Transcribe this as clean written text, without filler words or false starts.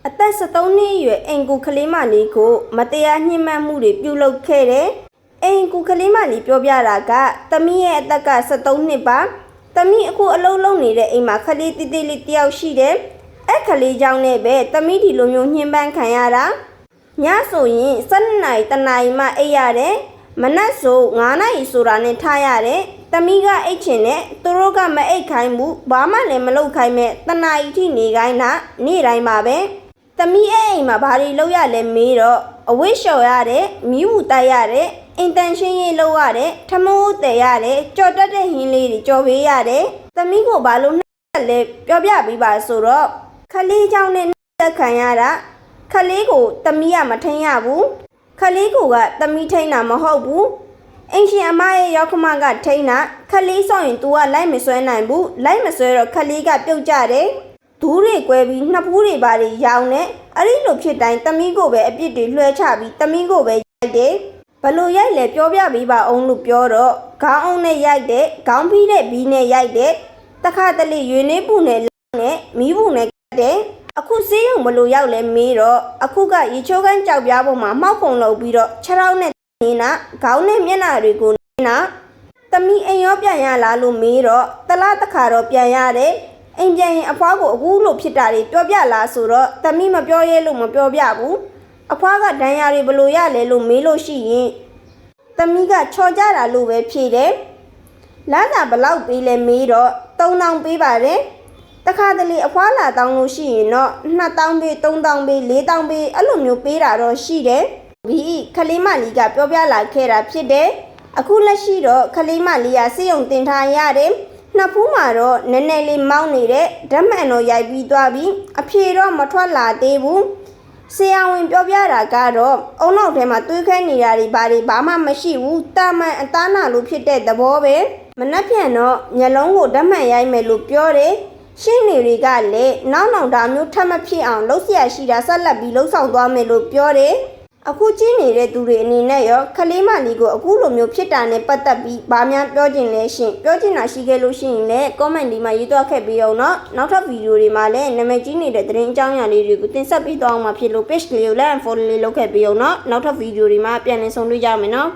အသက်73နှစ်အရွယ်အိမ်ကူကလေးမလေးကိုမတရားညှဉ်းပန်းမှုတွေပြုလုပ်ခဲ့တယ်။အိမ်ကူကလေးမလေးပြောပြတာကသမီးရဲ့အသက်က73နှစ်ပါ။သမီးအခုအလုံးလုံးနေတဲ့အိမ်မှာကလေးတိတိလေးတယောက်ရှိတယ်။အဲ့ကလေးကြောင့်နဲ့ပဲသမီးဒီလိုမျိုးညှဉ်းပန်းခံရတာ။ညဆိုရင်12နာရီတနာရီမှအိပ်ရတယ်။မနက်ဆို9နာရီဆိုတာနဲ့ထားရတယ်။သမီးကအိတ်ချင်နဲ့သူတို့ကမအိတ်ခိုင်းဘူးဘာမှလည်းမလုပ်ခိုင်းမဲ့တနာရီထိနေခိုင်းတာနေ့တိုင်းပါပဲ။သမီးအိမ်မှာဘာတွေလုပ်ရလဲမေးတော့အဝတ်လျှော်ရတယ်မီးဝူတိုက်ရတယ်အင်တန်ရှင်းရေးလုပ်ရတယ်ထမိုးတယ်ရတယ်ကြော်တက်တဲ့ဟင်းလေးတွေကြော်ပေးရတယ်သမီးကိုဘာလို့နှက်လဲပြောပြပေးပါဆိုတော့ခလေးเจ้าနဲ့တက်ခံရတာခလေးကိုသမီးကမထိန်ရဘူးခလေးကိုကသမီးထိန်တာမဟုတ်ဘူးအင်ရှင်အမရဲ့ရောက်ခမကထိန်တာခလေးဆောင်ရင် तू ကလိုက်မဆွဲနိုင်ဘူးလိုက်မဆွဲတော့ခလေးကပြုတ်ကြတယ်ဒူးတွေကွဲပြီးနှစ်ဖူးတွေပါတွေရောင်းနေအဲ့ဒီလိုဖြစ်တိုင်းသမီးကိုပဲအပြစ်တွေလွှဲချပြီးသမီးကိုပဲရိုက်တယ်ဘလို့ရိုက်လဲပြောပြပေးပါအောင်လို့ပြောတော့ခေါင်းအောင်နဲ့ရိုက်တယ်ခေါင်းဖီးတဲ့ဘီးနဲ့ရိုက်တယ်တခါတလေရွေနေပူနဲ့နဲ့မီးပူနဲ့ကတ်တယ်အခုစေးရုံဘလို့ရောက်လဲမေးတော့အခုကရေချိုးကန်းကြောက်ပြားပေါ်မှာမှောက်ခုံလုပ်ပြီးတော့ခြေထောက်နဲ့နေတာခေါင်းနဲ့မျက်နှာတွေကိုနေတာသမီးအိမ်ရောပြန်ရလားလို့မေးတော့တလားတခါတော့ပြန်ရတယ်အိမ်ပြန်ရင်အဖွားကိုအခုလို့ဖြစ်တာတွေပြောပြလားဆိုတော့သမီးမပြောရဲလို့မပြောပြဘူးအဖွားကဒဏ်ရာတွေဘလို့ရလဲလို့မေးလို့ရှိရင်သမီးကချော်ကြတာလို့ပဲဖြေတယ်လမ်းစာဘလောက်ပေးလဲမေးတော့3000ပေးပါတယ်တခါတလေအဖွားလာတောင်းလို့ရှိရင်တော့2000ပေး3000ပေး4000ပေးအဲ့လိုမျိုးပေးတာတော့ရှိတယ်ဒီခလေးမလေးကပြောပြလာခဲ့တာဖြစ်တယ်အခုလက်ရှိတော့ခလေးမလေးကစေယုံတင်ထားရတယ်နှစ်ဖူးမှာတော့နည်းနည်းလေးမောင်းနေတဲ့ဓာတ်မှန်တော့ရိုက်ပြီးသွားပြီအဖြေတော့မထွက်လာသေးဘူးဆရာဝန်ပြောပြတာကတော့အုံနောက်ထဲမှာသွေးခဲနေတာတွေဘာမှမရှိဘူးတာမန်အသားနာလို့ဖြစ်တဲ့သဘောပဲမနှက်ပြန်တော့မျက်လုံးကိုဓာတ်မှန်ရိုက်မယ်လို့ပြောတယ်ရှင်းနေတွေကလည်းနောက်ဒါမျိုးထပ်မဖြစ်အောင်လှုပ်ရှားရှိတာဆက်လက်ပြီးလှုပ်ဆောင်သွားမယ်လို့ပြောတယ်အခုကြည့်နေတဲ့သူတွေအနေနဲ့ရောခလေးမလေးကိုအခုလိုမျိုးဖြစ်တာနဲ့ပတ်သက်ပြီးဗာများပြောချင်လဲရှင်ပြောချင်တာရှိခဲ့လို့ရှိရင်လည်း comment ဒီမှာရေးသွားခဲ့ပြီးအောင်เนาะနောက်ထပ်ဗီဒီယိုတွေမှာလည်းနာမည်ကြီးနေတဲ့သတင်းအကြောင်းအရာလေးတွေကိုတင်ဆက်ပေးသွားအောင်မှာဖြစ်လို့ page လေးကို like and follow လေးလုပ်ခဲ့ပြီးအောင်เนาะနောက်ထပ်ဗီဒီယိုတွေမှာပြန်လည်ဆုံတွေ့ကြမယ်เนาะ